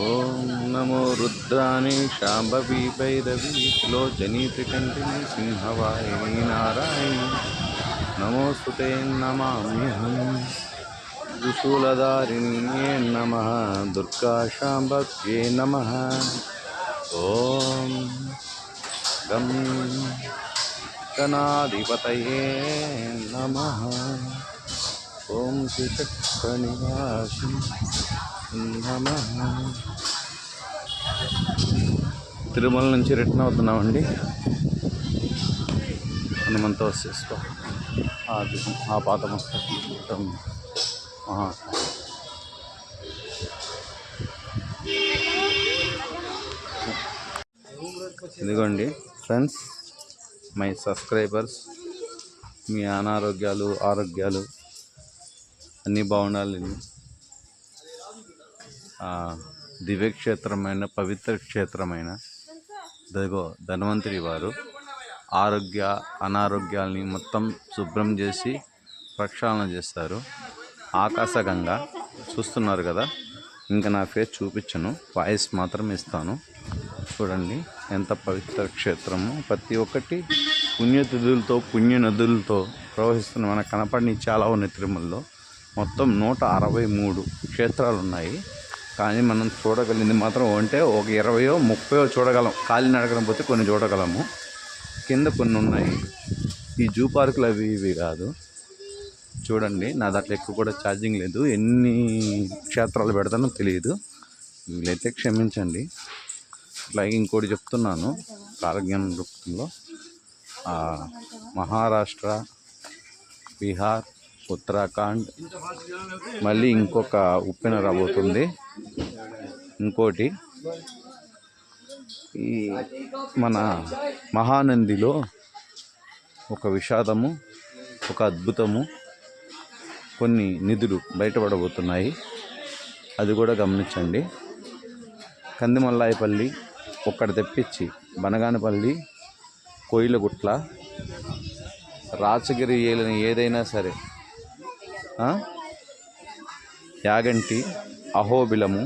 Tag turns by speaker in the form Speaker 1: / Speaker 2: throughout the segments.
Speaker 1: ఓం నమో రుద్రాణి శాంభవి భైరవి లోచనీ త్రికంఠిని సింహవాహిని నారాయణి నమోస్తుతే నమామ్యహం త్రిశూలధారిణ్యే నమః దుర్గా శాంభవ్యే నమః. ఓం గం గణాధిపతయే నమః. ఓం శ్రీచక్రనివాసి నమః. తిరుమల నుంచి రిటర్న్ అవుతున్నామండి. హనుమంత వచ్చేసుకో ఆ పాత మొత్తం ఇదిగోండి ఫ్రెండ్స్, మై సబ్స్క్రైబర్స్, మీ అనారోగ్యాలు ఆరోగ్యాలు అన్నీ బాగుండాలని దివ్యక్షేత్రమైన పవిత్ర క్షేత్రమైన ధన్వంతరి వారు ఆరోగ్య అనారోగ్యాలని మొత్తం శుభ్రం చేసి ప్రక్షాళన చేస్తారు. ఆకాశగంగా చూస్తున్నారు కదా. ఇంకా నా ఫేస్ చూపించను, వాయిస్ మాత్రం ఇస్తాను. చూడండి ఎంత పవిత్ర క్షేత్రము. ప్రతి ఒక్కటి పుణ్యతిథులతో పుణ్య నదులతో ప్రవహిస్తున్న మనకు కనపడినవి చాలా ఉన్నాయి. తిరుమలలో మొత్తం 163 క్షేత్రాలు ఉన్నాయి. కానీ మనం చూడగలిగింది మాత్రం అంటే ఒక 20 30 చూడగలం. కాలినడకడం పోతే కొన్ని చూడగలము. కింద కొన్ని ఉన్నాయి. ఈ జూ పార్కులు అవి ఇవి కాదు. చూడండి, నా దాంట్లో ఎక్కువ కూడా ఛార్జింగ్ లేదు. ఎన్ని క్షేత్రాలు పెడతానో తెలియదు, వీలైతే క్షమించండి. అలాగే ఇంకోటి చెప్తున్నాను, కాలజ్ఞాన రూపంలో మహారాష్ట్ర, బీహార్, ఉత్తరాఖండ్, మళ్ళీ ఇంకొక ఉప్పెన రాబోతుంది. ఇంకోటి ఈ మన మహానందిలో ఒక విషాదము, ఒక అద్భుతము, కొన్ని నిధులు బయటపడబోతున్నాయి. అది కూడా గమనించండి. కందిమల్లాయపల్లి ఒక్కటి తెప్పించి బనగానపల్లి, కోయిలగుట్ల, రాచగిరి ఏలిన ఏదైనా సరే, యాగంటి, అహోబిలము,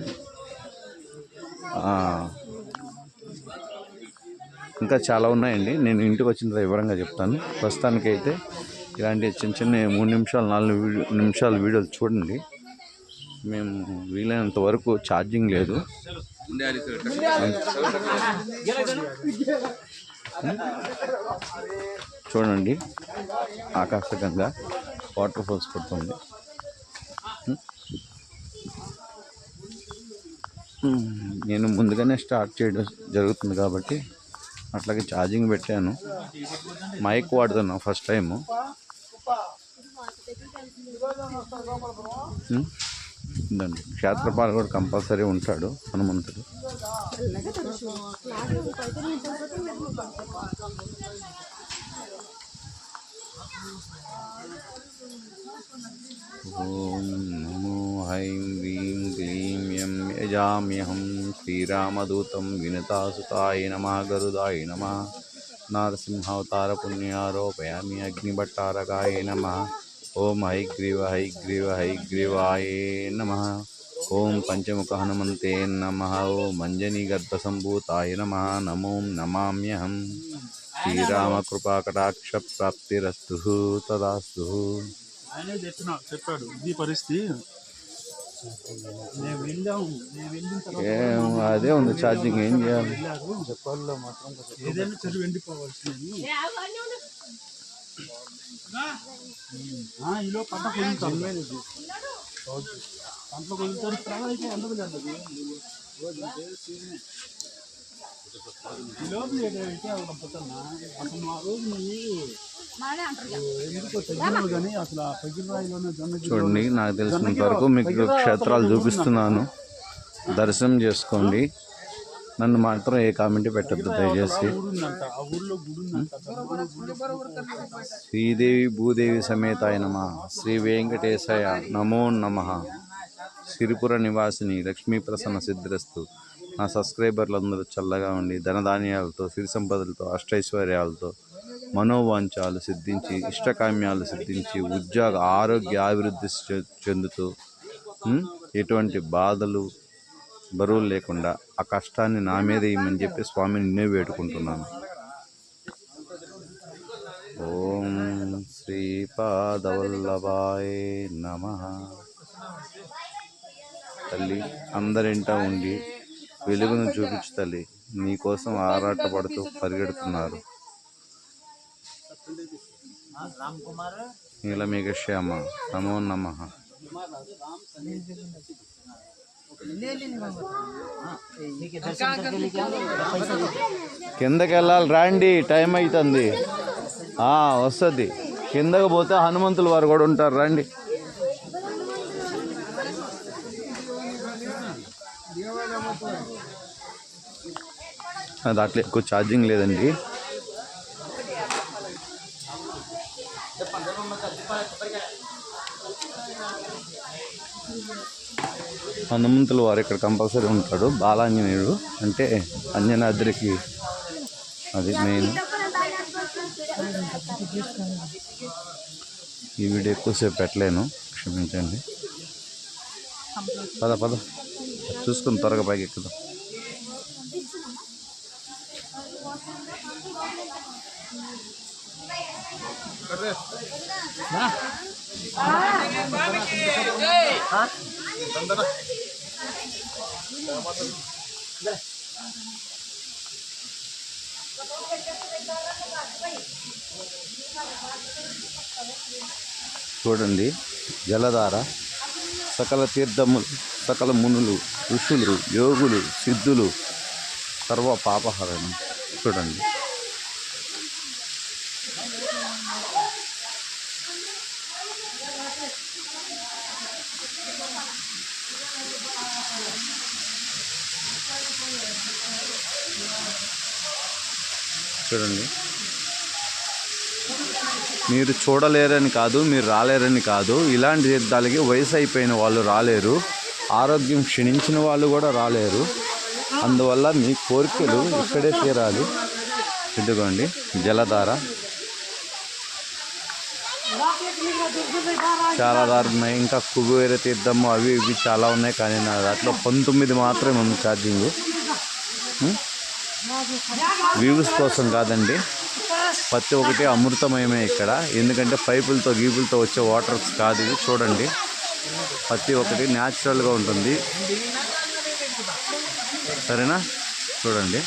Speaker 1: ఇంకా చాలా ఉన్నాయండి. నేను ఇంటికి వచ్చిన తర్వాత వివరంగా చెప్తాను. ప్రస్తుతానికైతే ఇలాంటి చిన్న చిన్న 3 నిమిషాలు 4 నిమిషాలు వీడియోలు చూడండి. మేము వీలైనంత వరకు ఛార్జింగ్ లేదు. చూడండి, ఆకాశగంగా వాటర్ ఫాల్స్ పడుతుంది. నేను ముందుగానే స్టార్ట్ చేయడం జరుగుతుంది కాబట్టి అట్లాగే ఛార్జింగ్ పెట్టాను. మైక్ వాడుతున్నాను ఫస్ట్ టైము. క్షేత్రపాల కూడా కంపల్సరీ ఉంటాడు హనుమంతుడు. ఓం నమో ఐం హ్రీం క్లీం యం యజామ్యహం శ్రీరామదూతం వినతాసుతాయ నమః గరుడాయ నమః నారసింహావతార పుణ్యారోపయామి అగ్నిభట్టారకాయ నమః. ఓం హైగ్రీవ హైగ్రీవ హైగ్రీవాయ నమః. ఓం పంచముఖ హనుమంతే నమః. ఓం అంజనీగర్భసంభూతాయ నమః. నమో నమామ్యహం. శ్రీరామకృపాకటాక్ష ప్రాప్తిరస్తు తదాస్తు.
Speaker 2: చెప్పాడు ఇది పరిస్థితి.
Speaker 1: అదే ఉంది ఛార్జింగ్. ఏం చేయాలి?
Speaker 2: ఏదైనా చెడు ఎండిపోవాల్సింది. ఈలో పంట కొలుతారు, పంట కొలుతారు. అయితే అందదు కదా ఈ లోపల అయితే అవడం పోతున్నా. అసలు ఆ రోజు
Speaker 1: చూడండి, నాకు తెలిసినంత వరకు మీకు క్షేత్రాలు చూపిస్తున్నాను. దర్శనం చేసుకోండి. నన్ను మాత్రం ఏ కామెంట్ పెట్టద్దు దయచేసి. శ్రీదేవి భూదేవి సమేతాయ నమః. శ్రీ వెంకటేశాయ నమో నమః. సిరిపుర నివాసిని లక్ష్మీ ప్రసన్న సిద్ధిరస్తు. నా సబ్స్క్రైబర్లందరూ చల్లగా ఉండి ధనధాన్యాలతో, సిరి సంపదలతో, అష్టైశ్వర్యాలతో, మనోవాంఛాలు సిద్ధించి, ఇష్టకామ్యాలు సిద్ధించి, ఉద్యోగ ఆరోగ్య అభివృద్ధి చెందుతూ, ఎటువంటి బాధలు బరువు లేకుండా ఆ కష్టాన్ని నా మీద ఇమ్మని చెప్పి స్వామిని నిన్నే వేడుకుంటున్నాను. ఓం శ్రీపాదవల్లభాయ నమః. తల్లి అందరింట ఉండి వెలుగును చూపించు తల్లి. నీకోసం ఆరాటపడుతూ పరిగెడుతున్నారు. నీలమేఘ శ్యామ నమో నమః. కిందకి వెళ్ళాలి రాండి, టైం అవుతుంది. వస్తుంది. కిందకి పోతే హనుమంతుల వారు కూడా ఉంటారు, రండి. దాంట్లో ఎక్కువ ఛార్జింగ్ లేదండి. హనుమంతుల వారు ఇక్కడ కంపల్సరీ ఉంటాడు. బాలాంజనేయుడు అంటే అంజనాద్రికి అది మెయిన్. ఈ వీడియో ఎక్కువసేపు పెట్టలేను, క్షమించండి. పద పద చూసుకుని త్వరగా పైకి ఎక్కుదాం. చూడండి, జలధార సకల తీర్థములు, సకల మునులు, ఋషులు, యోగులు, సిద్ధులు, సర్వ పాపహరణం. చూడండి, చూడండి. మీరు చూడలేరని కాదు, మీరు రాలేరని కాదు. ఇలాంటి తీర్థాలకి వయసు అయిపోయిన వాళ్ళు రాలేరు, ఆరోగ్యం క్షీణించిన వాళ్ళు కూడా రాలేరు. అందువల్ల మీ కోరికలు ఇక్కడే తీరాలి. ఇదిగోండి జలధార. చాలా దారులు ఉన్నాయి, ఇంకా కుబేర తీర్థము అవి ఇవి చాలా ఉన్నాయి. కానీ నా దాంట్లో 19 మాత్రమే ఉంది ఛార్జింగ్. వ్యూస్ కోసం కాదండి, ప్రతి ఒక్కటి అమృతమయమే ఇక్కడ. ఎందుకంటే పైపులతో గీపులతో వచ్చే వాటర్స్ కాదు ఇది. చూడండి, ప్రతి ఒక్కటి న్యాచురల్గా ఉంటుంది. సరేనా? చూడండి.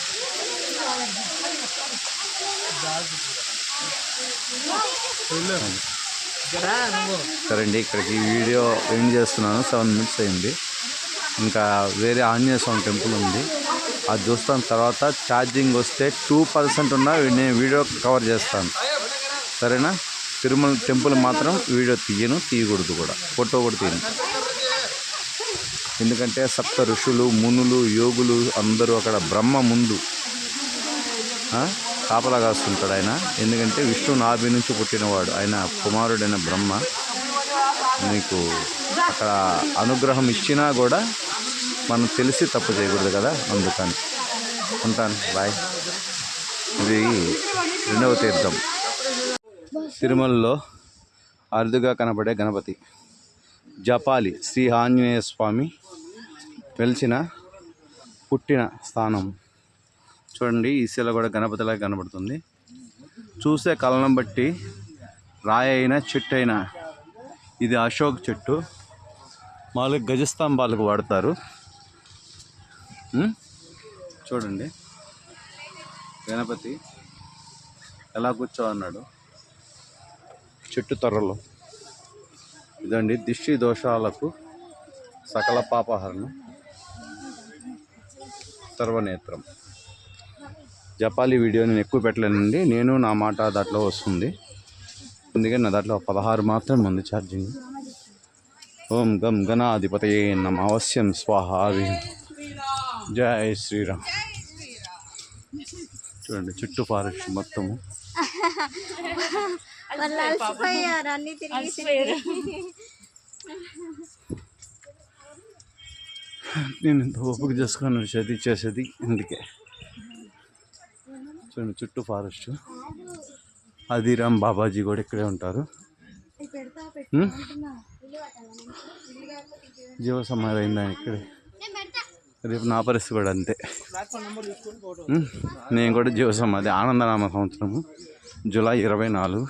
Speaker 1: సరే అండి, ఇక్కడికి వీడియో ఎండ్ చేస్తున్నాను. 7 minutes అయింది. ఇంకా వేరే ఆంజనేయ స్వామి టెంపుల్ ఉంది, అది చూస్తాను. తర్వాత ఛార్జింగ్ వస్తే 2% ఉన్నా నేను వీడియో కవర్ చేస్తాను. సరేనా? తిరుమల టెంపుల్ మాత్రం వీడియో తీయకూడదు కూడా, ఫోటో కూడా తీయను. ఎందుకంటే సప్త ఋషులు, మునులు, యోగులు అందరూ అక్కడ బ్రహ్మ ముందు కాపలా కాస్తుంటాడు ఆయన. ఎందుకంటే విష్ణు నాభి నుంచి పుట్టినవాడు ఆయన, కుమారుడైన బ్రహ్మ. మీకు అక్కడ అనుగ్రహం ఇచ్చినా కూడా మనం తెలిసి తప్పు చేయకూడదు కదా, అందుకని. ఉంటాను, బాయ్. ఇది 2వ తీర్థం. తిరుమలలో అరుదుగా కనబడే గణపతి జపాలి శ్రీ ఆంజనేయ స్వామి పుట్టిన స్థానం. చూడండి, ఈ శిల కూడా గణపతిలా కనబడుతుంది. చూసే కళ్ళను బట్టి రాయి అయినా చెట్టు అయినా, ఇది అశోక్ చెట్టు. మామూలుగా గజస్తంభాలకు వాడతారు. చూడండి గణపతి ఎలా కూర్చోన్నాడు చెట్టు తొర్రలో. ఇదండి దిష్టి దోషాలకు సకల పాపహరణం, సర్వనేత్రం. జపాలి వీడియో నేను ఎక్కువ పెట్టలేనండి, నేను నా మాట దాంట్లో వస్తుంది. అందుకే నా దాంట్లో 16 మాత్రమే ఉంది ఛార్జింగ్. ఓం గం గణాధిపతయే నమః. అవశ్యం స్వాహ. జై శ్రీరామ్. చూడండి చుట్టూ ఫారెస్ట్ మొత్తము. నేను ఇంత ఓపిక చేసుకొని చేసేది అందుకే. చూడండి చుట్టూ ఫారెస్ట్. ఆదిరామ్ బాబాజీ కూడా ఇక్కడే ఉంటారు. జీవ సమాధి అయిందా ఇక్కడే. రేపు నా పరిస్థితి కూడా అంతే.
Speaker 2: ప్లాట్ఫామ్ నెంబర్ తీసుకొని ఫోటో.
Speaker 1: నేను కూడా జీవ సమాధి ఆనందనామ సంవత్సరము జూలై 24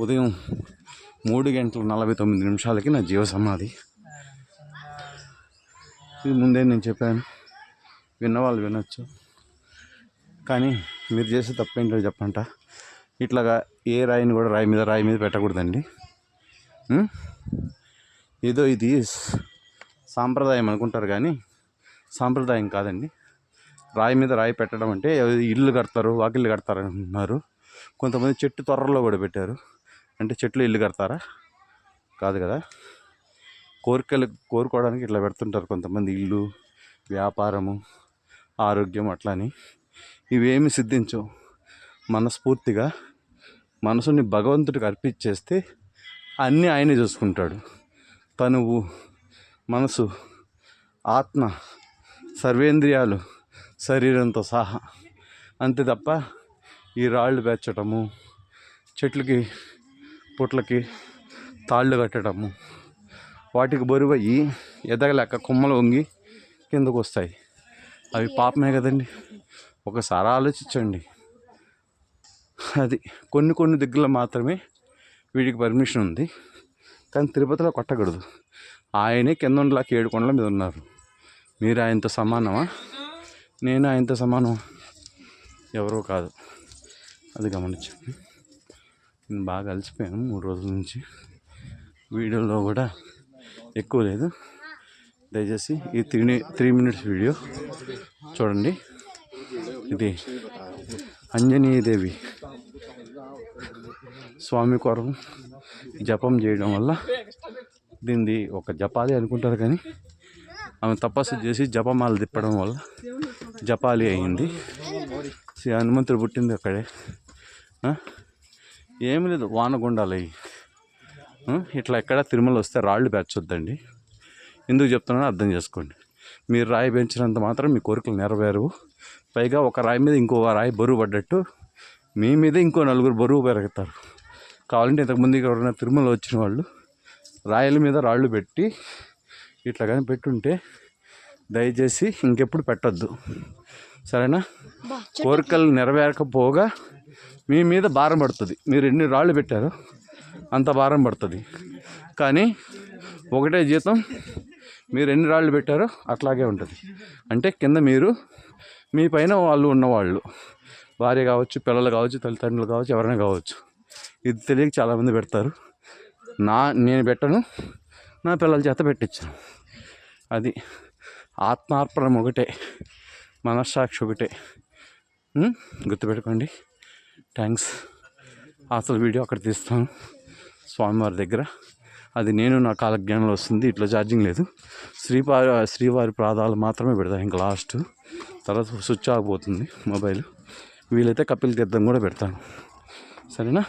Speaker 1: ఉదయం 3:49 నా జీవ సమాధి. ఇది ముందే నేను చెప్పాను, విన్నవాళ్ళు వినొచ్చు. కానీ మీరు చేసే తప్పేంటో చెప్పంట. ఇట్లాగా ఏ రాయిని కూడా రాయి మీద పెట్టకూడదండి. ఏదో ఇది సాంప్రదాయం అనుకుంటారు కానీ సాంప్రదాయం కాదండి. రాయి మీద రాయి పెట్టడం అంటే ఇల్లు కడతారు, వాకిళ్ళు కడతారు అంటున్నారు. కొంతమంది చెట్టు తొర్రలో కూడా పెట్టారు. అంటే చెట్లు ఇల్లు కడతారా? కాదు కదా. కోరికలు కోరుకోవడానికి ఇట్లా పెడుతుంటారు కొంతమంది. ఇల్లు, వ్యాపారము, ఆరోగ్యం అట్లని ఇవేమి సిద్ధించవు. మనస్ఫూర్తిగా మనసుని భగవంతుడికి అర్పించేస్తే అన్నీ ఆయనే చూసుకుంటాడు. తనువు, మనసు, ఆత్మ, సర్వేంద్రియాలు, శరీరంతో సహా. అంతే తప్ప ఈ రాళ్ళు పెంచటము, చెట్లకి పుట్లకి తాళ్ళు కట్టడము, వాటికి బరువయ్యి ఎదగలేక కొమ్మలు వంగి కిందకు వస్తాయి. అవి పాపమే కదండి. ఒకసారి ఆలోచించండి. అది కొన్ని దగ్గరలో మాత్రమే వీడికి పర్మిషన్ ఉంది. కానీ తిరుపతిలో కొట్టకూడదు. ఆయనే కింద ఉండలేక 7 కొండల మీద ఉన్నారు. మీరు ఆయనతో సమానమా? నేను ఆయనతో సమానమా? ఎవరో కాదు. అది గమనించండి. నేను బాగా అలసిపోయాను 3 రోజుల నుంచి. వీడియోలో కూడా ఎక్కువ లేదు. దయచేసి ఈ 3 minutes వీడియో చూడండి. ఇది ఆంజనేయదేవి స్వామి కొరకు జపం చేయడం వల్ల దీన్ని ఒక జపాలి అనుకుంటారు, కానీ ఆమె తపస్సు చేసి జపమాల తిప్పడం వల్ల జపాలి అయింది. శ్రీ హనుమంతుడు పుట్టింది అక్కడే. ఏమి లేదు, వానగుండాలు అయ్యి ఇట్లా ఎక్కడ తిరుమల వస్తే రాళ్ళు పెంచొద్దండి. ఎందుకు చెప్తున్నానో అర్థం చేసుకోండి. మీరు రాయి పెంచినంత మాత్రం మీ కోరికలు నెరవేరవు. పైగా ఒక రాయి మీద ఇంకో రాయి బరువు పడ్డట్టు మీ మీద ఇంకో 4 బరువు పెరుగుతారు. కావాలంటే ఇంతకుముందు ఎవరైనా తిరుమల వచ్చిన వాళ్ళు రాయల మీద రాళ్ళు పెట్టి ఇట్లా కానీ పెట్టుంటే దయచేసి ఇంకెప్పుడు పెట్టద్దు, సరేనా? కోరికలు నెరవేరకపోగా మీ మీద భారం పడుతుంది. మీరు ఎన్ని రాళ్ళు పెట్టారో అంత భారం పడుతుంది. కానీ ఒకటే జీతం, మీరు ఎన్ని రాళ్ళు పెట్టారో అట్లాగే ఉంటుంది. అంటే కింద మీరు, మీ పైన వాళ్ళు ఉన్నవాళ్ళు, భార్య కావచ్చు, పిల్లలు కావచ్చు, తల్లిదండ్రులు కావచ్చు, ఎవరైనా కావచ్చు. ఇది తెలియక చాలామంది పెడతారు. నేను పెట్టను, నా పిల్లల చేత పెట్టించాను. అది ఆత్మార్పణం ఒకటే, మనస్సాక్షి ఒకటే. గుర్తుపెట్టుకోండి. థ్యాంక్స్. అసలు వీడియో అక్కడ తీస్తాను స్వామివారి దగ్గర. అది నేను నా కాలజ్ఞానంలో వస్తుంది. ఇట్లా ఛార్జింగ్ లేదు. శ్రీవారి పాదాలు మాత్రమే పెడతాను. ఇంకా లాస్ట్ తర్వాత స్విచ్ ఆగిపోతుంది మొబైల్. వీలైతే కపిల్ తీర్థం కూడా పెడతాను, సరేనా?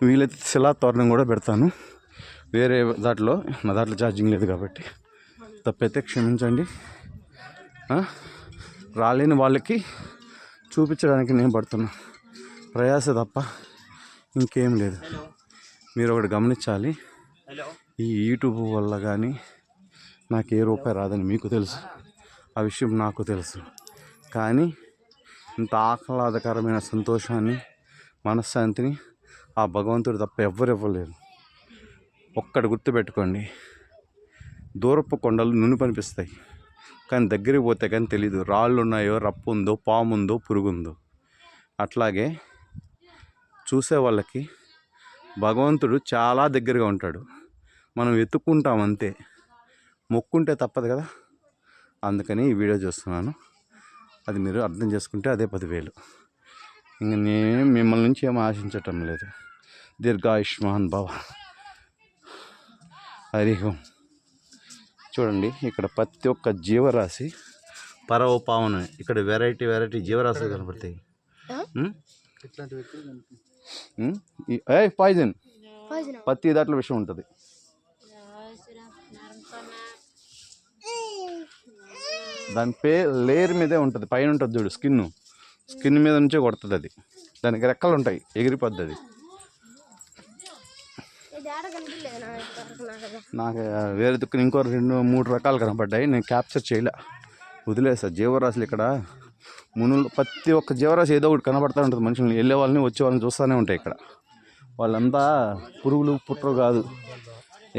Speaker 1: వీలైతే శిలాతోరణం కూడా పెడతాను. వేరే దాంట్లో నా దాంట్లో ఛార్జింగ్ లేదు కాబట్టి తప్పైతే క్షమించండి. రాలేని వాళ్ళకి చూపించడానికి నేను పడుతున్నా ప్రయాస తప్ప ఇంకేం లేదు. మీరు ఒకటి గమనించాలి. ఈ యూట్యూబ్ వల్ల కానీ నాకు ఏ రూపాయి రాదని మీకు తెలుసు, ఆ విషయం నాకు తెలుసు. కానీ ఇంత ఆహ్లాదకరమైన సంతోషాన్ని, మనశ్శాంతిని ఆ భగవంతుడు తప్ప ఎవ్వరు ఇవ్వలేరు. ఒక్కటి గుర్తుపెట్టుకోండి. దూరపు కొండలు నును పనిపిస్తాయి, కానీ దగ్గరికి పోతే కానీ తెలీదు రాళ్ళు ఉన్నాయో, రప్పు ఉందో, పాము ఉందో, పురుగుందో. అట్లాగే చూసే వాళ్ళకి భగవంతుడు చాలా దగ్గరగా ఉంటాడు. మనం వెతుక్కుంటాం అంతే, మొక్కుంటే తప్పదు కదా. అందుకని ఈ వీడియో చూస్తున్నాను. అది మీరు అర్థం చేసుకుంటే అదే 10,000. ఇంక నేను మిమ్మల్ని నుంచి ఏం ఆశించటం లేదు. దీర్ఘాయుష్మాన్ భవ. హరి ఓం. చూడండి, ఇక్కడ ప్రతి ఒక్క జీవరాశి పరవపావన. ఇక్కడ వెరైటీ జీవరాశులు కనబడతాయి. పాయిజన్ ప్రతి దాంట్లో విషయం ఉంటుంది. దాని లేయర్ మీదే ఉంటుంది, పైన ఉంటుంది చూడు, స్కిన్ మీద నుంచే కొడుతుంది అది. దానికి రెక్కలు ఉంటాయి, ఎగిరిపోద్ది అది. నాకు వేరే దిక్కున ఇంకో 2-3 రకాలు కనపడ్డాయి. నేను క్యాప్చర్ చేయలే, వదిలేసా. జీవరాశులు ఇక్కడ మునులు, ప్రతి ఒక్క జీవరాశి ఏదో ఒకటి కనపడుతూ ఉంటుంది. మనుషుల్ని వెళ్ళే వాళ్ళని వచ్చే వాళ్ళని చూస్తూనే ఉంటాయి. ఇక్కడ వాళ్ళంతా పురుగులు పుట్రు కాదు,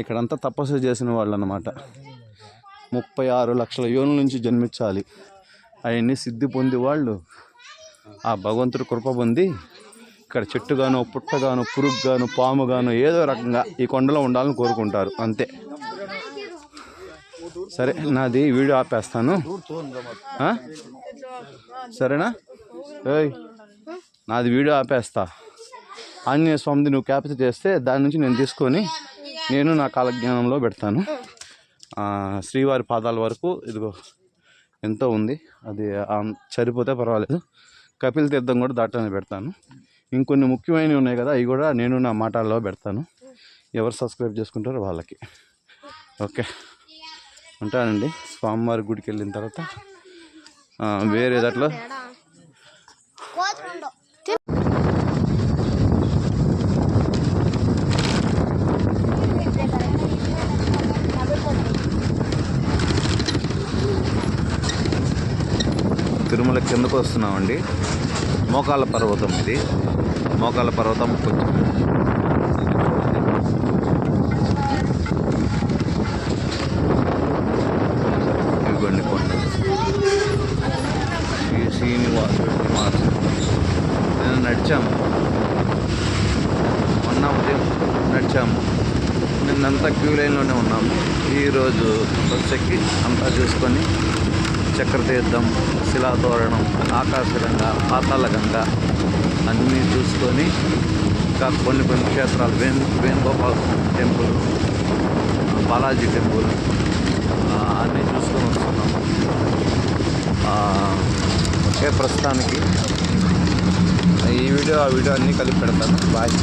Speaker 1: ఇక్కడంతా తపస్సు చేసిన వాళ్ళు అన్నమాట. 36 లక్షల యోనుల నుంచి జన్మించాలి అవన్నీ సిద్ధి పొంది వాళ్ళు ఆ భగవంతుడి కృప పొంది ఇక్కడ చెట్టుగానో పుట్టగానో పురుగుగానో పాముగానో ఏదో రకంగా ఈ కొండలో ఉండాలని కోరుకుంటారు, అంతే. సరే, నాది వీడియో ఆపేస్తాను. సరేనా? ఏయ్, నాది వీడియో ఆపేస్తా. ఆంజనేయ స్వామిది నువ్వు క్యాప్చర్ చేస్తే దాని నుంచి నేను తీసుకొని నేను నా కాలజ్ఞానంలో పెడతాను. శ్రీవారి పాదాల వరకు ఇదిగో ఎంతో ఉంది, అది సరిపోతే పర్వాలేదు. కపిల తీర్థం కూడా దాటాన్ని పెడతాను. ఇంకొన్ని ముఖ్యమైనవి ఉన్నాయి కదా, అవి కూడా నేను నా మాటల్లో పెడతాను. ఎవరు సబ్స్క్రైబ్ చేసుకుంటారో వాళ్ళకి. ఓకే, ఉంటానండి. స్వామివారి గుడికి వెళ్ళిన తర్వాత వేరే దాంట్లో తిరుమల కిందకు వస్తున్నామండి. మోకాళ్ళ పర్వతం ఇది. మోకాళ్ళ పర్వతం కొంచెం ఇవ్వండి కొండలు. శ్రీనివాస నేను నడిచాము, మొన్న ఉదయం నడిచాము, నిన్నంతా క్యూ లైన్లోనే ఉన్నాము. ఈరోజు బస్సెక్కి అంతా చూసుకొని చక్రతీర్థం, శిలాతోరణం, ఆకాశగంగా, పాతాళగంగ అన్నీ చూసుకొని ఇంకా కొన్ని క్షేత్రాలు, వేణుగోపాల టెంపుల్, బాలాజీ టెంపుల్ అన్నీ చూసుకొని వస్తున్నాము. ఓకే, ప్రస్తుతానికి ఈ వీడియో ఆ వీడియో అన్నీ కలిపి పెడతాను. బాయ్.